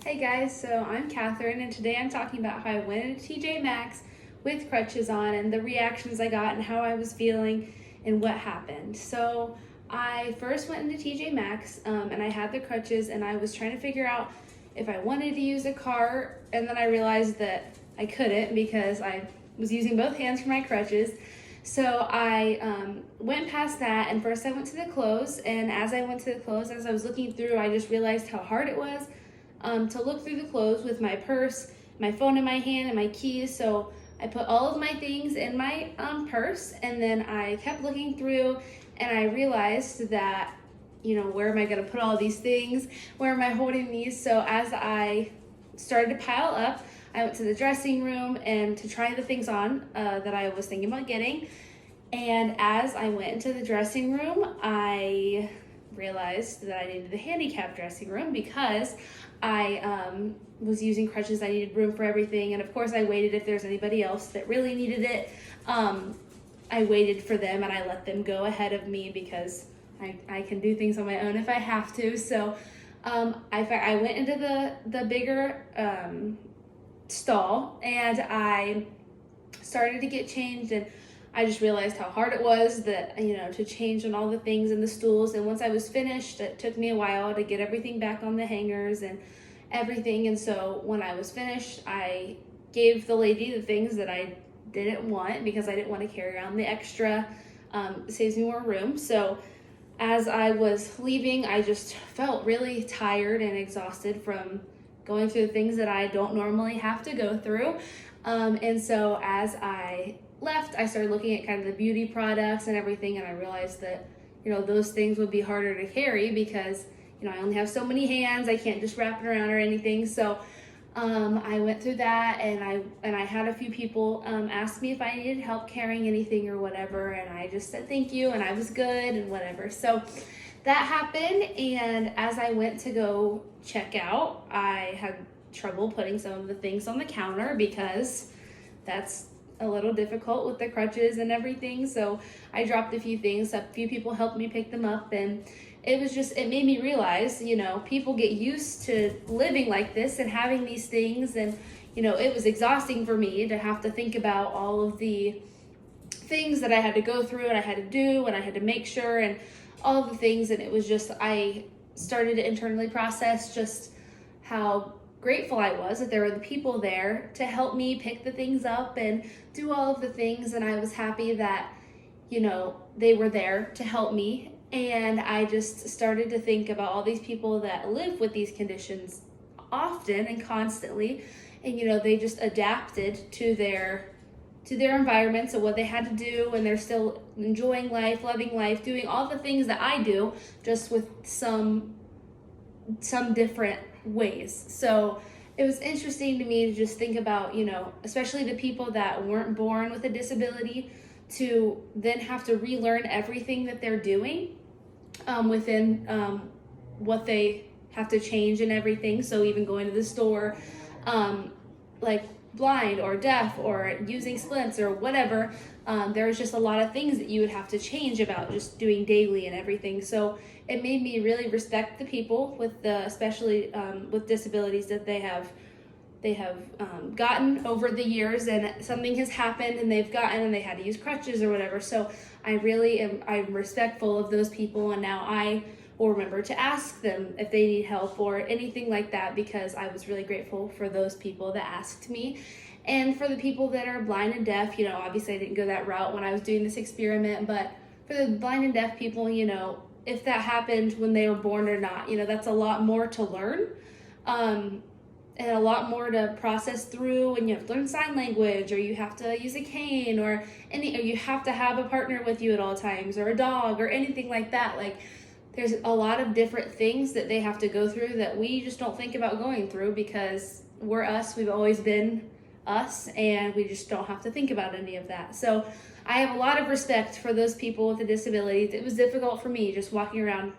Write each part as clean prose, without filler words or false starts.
Hey guys, so I'm Catherine, and today I'm talking about how I went into TJ Maxx with crutches on and the reactions I got and how I was feeling and what happened. So I first went into TJ Maxx and I had the crutches and I was trying to figure out if I wanted to use a cart, and then I realized that I couldn't because I was using both hands for my crutches. So I went past that, and first I went to the clothes, and as I went to the clothes, as I was looking through, I just realized how hard it was to look through the clothes with my purse, my phone in my hand, and my keys. So I put all of my things in my purse, and then I kept looking through, and I realized that, where am I going to put all these things? Where am I holding these? So as I started to pile up, I went to the dressing room and to try the things on that I was thinking about getting. And as I went into the dressing room, I realized that I needed the handicap dressing room because I was using crutches. I needed room for everything, and of course I waited if there's anybody else that really needed it. I waited for them and I let them go ahead of me because I can do things on my own if I have to. So I went into the bigger stall and I started to get changed, and I just realized how hard it was to change on all the things in the stools. And once I was finished, it took me a while to get everything back on the hangers and everything. And so when I was finished, I gave the lady the things that I didn't want because I didn't want to carry around the extra. It saves me more room. So as I was leaving, I just felt really tired and exhausted from going through the things that I don't normally have to go through. And so as I left, I started looking at kind of the beauty products and everything, and I realized that those things would be harder to carry because I only have so many hands. I can't just wrap it around or anything. So I went through that, and I had a few people ask me if I needed help carrying anything or whatever, and I just said thank you and I was good and whatever. So that happened, and as I went to go check out, I had trouble putting some of the things on the counter because that's a little difficult with the crutches and everything. So I dropped a few things. A few people helped me pick them up, and it made me realize, people get used to living like this and having these things, and it was exhausting for me to have to think about all of the things that I had to go through and I had to do and I had to make sure and all of the things. And it was just, I started to internally process just how grateful I was that there were the people there to help me pick the things up and do all of the things. And I was happy that, they were there to help me. And I just started to think about all these people that live with these conditions often and constantly. And, they just adapted to their environments and what they had to do. And they're still enjoying life, loving life, doing all the things that I do, just with some different ways. So it was interesting to me to just think about, especially the people that weren't born with a disability, to then have to relearn everything that they're doing within what they have to change and everything. So even going to the store, like blind or deaf or using splints or whatever, there's just a lot of things that you would have to change about just doing daily and everything. So it made me really respect the people with especially with disabilities that they have gotten over the years, and something has happened and they had to use crutches or whatever. So I'm respectful of those people, and now I will remember to ask them if they need help or anything like that, because I was really grateful for those people that asked me. And for the people that are blind and deaf, obviously I didn't go that route when I was doing this experiment, but for the blind and deaf people, if that happened when they were born or not, that's a lot more to learn. And a lot more to process through, and you have to learn sign language, or you have to use a cane, or you have to have a partner with you at all times, or a dog, or anything like that. Like, there's a lot of different things that they have to go through that we just don't think about going through because we're us. We've always been us, and we just don't have to think about any of that. So I have a lot of respect for those people with a disability. It was difficult for me just walking around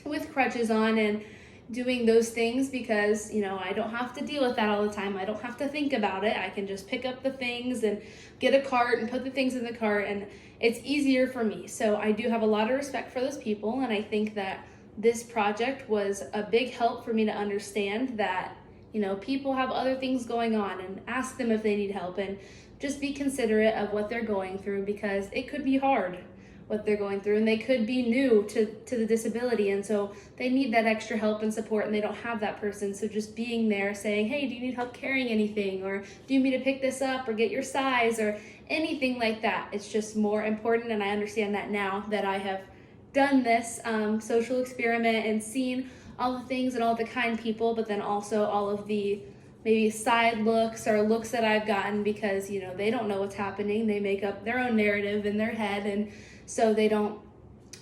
with crutches on and doing those things because I don't have to deal with that all the time. I don't have to think about it. I can just pick up the things and get a cart and put the things in the cart, and it's easier for me. So I do have a lot of respect for those people, and I think that this project was a big help for me to understand that you know, people have other things going on, and ask them if they need help, and just be considerate of what they're going through, because it could be hard what they're going through, and they could be new to the disability, and so they need that extra help and support, and they don't have that person. So just being there saying, hey, do you need help carrying anything, or do you need me to pick this up or get your size, or anything like that, it's just more important. And I understand that now that I have done this social experiment and seen all the things and all the kind people, but then also all of the maybe side looks or looks that I've gotten, because, you know, they don't know what's happening. They make up their own narrative in their head, and so they don't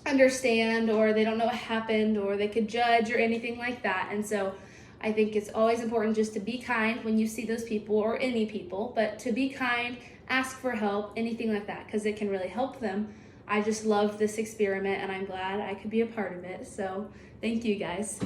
understand, or they don't know what happened, or they could judge or anything like that. And so I think it's always important just to be kind when you see those people, or any people, but to be kind, ask for help, anything like that, because it can really help them. I just love this experiment, and I'm glad I could be a part of it. So thank you guys.